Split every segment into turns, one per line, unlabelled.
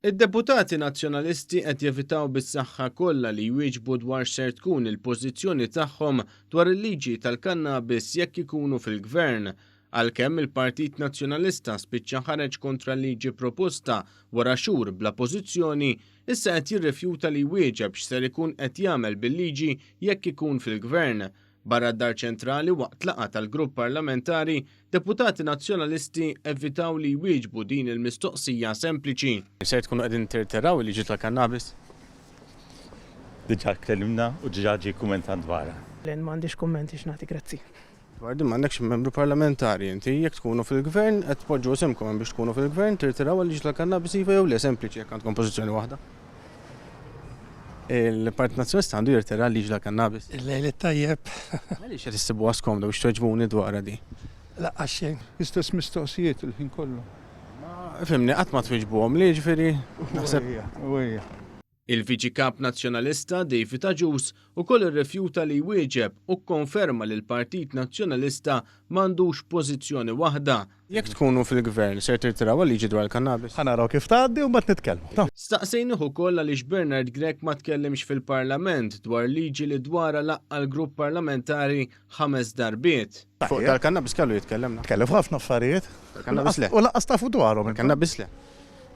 Id-deputati nazzjonalisti qed jevitaw bis-saħħa kollha li jwieġbu dwar x'ser tkun il-pożizzjoni tagħhom dwar il-liġi tal-kannabis jekk ikunu fil-gvern, għalkemm il-Partit Nazzjonalista spiċċa ħareġ kontra l-liġi proposta wara xhur bla pożizzjoni, issa qed jirrifjuta li jwieġeb x'ser ikun qed jagħmel bil-liġi jekk ikun fil-gvern. Barra d-Dar Ċentrali waqt laqgħa tal-Grupp Parlamentari, deputati nazzjonalisti evitaw li jwieġbu din il-mistoqsija sempliċi. Se tkunu qegħdin tirtiraw il-liġi tal-kannabis?
Diġà tkellimna u diġà ġie kummentant dwarha.
Len m'għandix kummenti x'nagħti grazzi.
Dwar din m'għandekx membru parlamentari, inti jekk tkunu fil-gvern qed tpoġġu isimkom biex tkunu fil-gvern tirtiraw il-liġi tal-kannabis iva jew le sempliċi jekk għandkom pożizzjoni waħda. Il-Partit Nazzjonalista għandu jirtira l-liġi tal-kannabis.
Il-lejli tajjeb.
Għaliex qed issibu għaskomda biex tweġbuni dwarha di.
Laqqa xejn. Istess mistoqsijiet il-ħin kollu.
Fimni qatt ma tweġbuhom li ġifieri naħseb.
Uwejja.
Il-Viċi Kap Nazzjonalista David Aġus ukoll irrifjuta li jwieġeb u kkonferma li l-Partit Nazzjonalista m'għandux pożizzjoni waħda. Jekk tkunu fil-gvern se tirtiraw il-liġi dwar il-kannabis.
Ħanaraw kif tgħaddi u mbagħad nitkellmu.
Staqsejnieh ukoll għaliex Bernard Grech ma tkellimx fil-Parlament dwar liġi li dwarha laqqa l-grupp parlamentari 5 darbiet. Fuq tal-kannabis kellu jitkellemna.
Tkellem ħafna affarijiet.
Kannabis le.
U laqqas tafu dwarhom.
Kannabis le.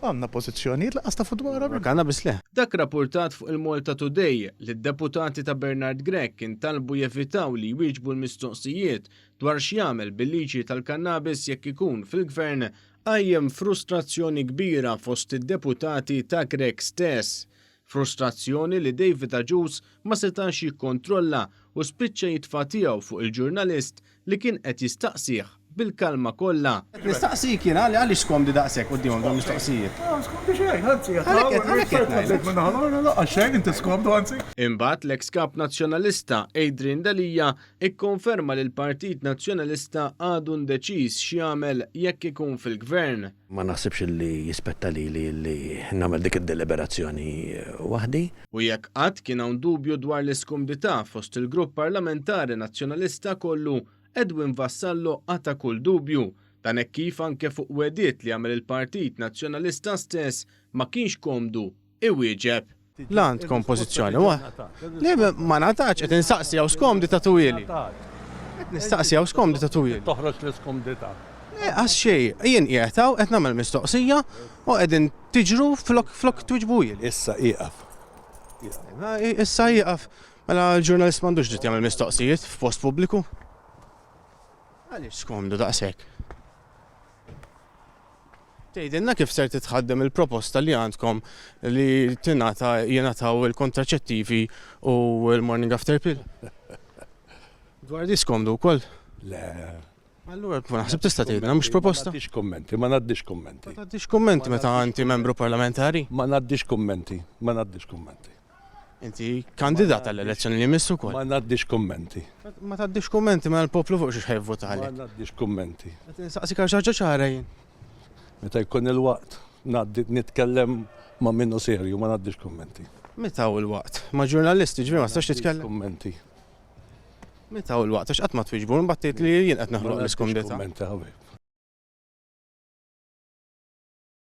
Għandna pożizzjonijiet laqqas tafu dwarhom.
Kannabis le. Dak rapportat fuq il-Malta Today li d-deputati ta' Bernard Grech intalbu jevitaw li jwieġbu l-mistoqsijiet dwar x'jagħmel bil-liġi tal-kannabis jekk ikun fil-gvern għajjem frustrazzjoni kbira fost id-deputati ta' Grech stess. Frustrazzjoni li David Aġus ma setax jikkontrolla u spiċċa jitfa' tiegħu fuq il-ġurnalist li kien qed jistaqsih bil-kalma kollha. Nistaqsik jien għaliex skomdi daqshekk qudiemhom dawn mistoqsijiet.
Skomdi xejn, anzi. Laqqa xejn inti skomdu anzi.
Imbagħad l-eks kap nazzjonalista Adrian Dalija ikkonferma li l-Partit Nazzjonalista għadu ndeċiż x'jagħmel jekk ikun fil-gvern.
Ma naħsibx li jispetta li nagħmel dik id-deliberazzjoni waħdi.
U jekk qatt kien hawn dubju dwar l-iskumdità fost il-Grupp Parlamentari Nazzjonalista kollu, Edwin Vassallo għata kull dubju, dan hekk kif anke fuq wediet li għamel il-Partit Nazzjonalista stess ma kienx komdu iwieġeb. La għandkom pożizzjoni waħda. Le ma natax qed insaqsi hawn skomdi ta' twieli. Qed nistaqsi hawn skomdi ta' twieli.
Toħroġ l-iskomdità.
Għas xejn, jien qiegħed hawn qed nagħmel mistoqsija u qegħdin tiġru flok twiġbujiet.
Issa ieqaf.
Issa ieqaf. Mela l-ġurnalist m'għandux ġiet jagħmel mistoqsijiet f'post pubbliku. Għaliex skomdu daqshekk? Tgħidilna kif ser titħaddem il-proposta li għandkom li jingħataw il-kontraċettivi u l-morning after pill. Dwar di skomdu wkoll?
Le.
Allura naħseb tista' tgħidilna mhux proposta.
Ma ngħaddix kommenti.
Ma tgħaddix kummenti meta inti membru parlamentari?
Ma ngħaddix kommenti.
Inti kandidat għall-elezzjoni li jmissu wkoll.
Ma ngħaddix kommenti.
Ma tgħaddix kummenti ma l-poplu fuq xi ħajvvota
Ma
għalek.
ngħaddix kommenti.
Nistaqsik għal xi ħaġa ċara jien.
Meta jkun il-waqt nitkellem ma' minnu serju, ma ngħaddix kommenti.
Meta hu l-waqt? Ma' ġurnalisti ġifieri ma tistax titkellem.
Kommenti.
Meta hu l-waqt għax qatt ma twiġbu mbagħad tgħid li jien qed naħloq l-iskumdità.
Kommenti ħabib.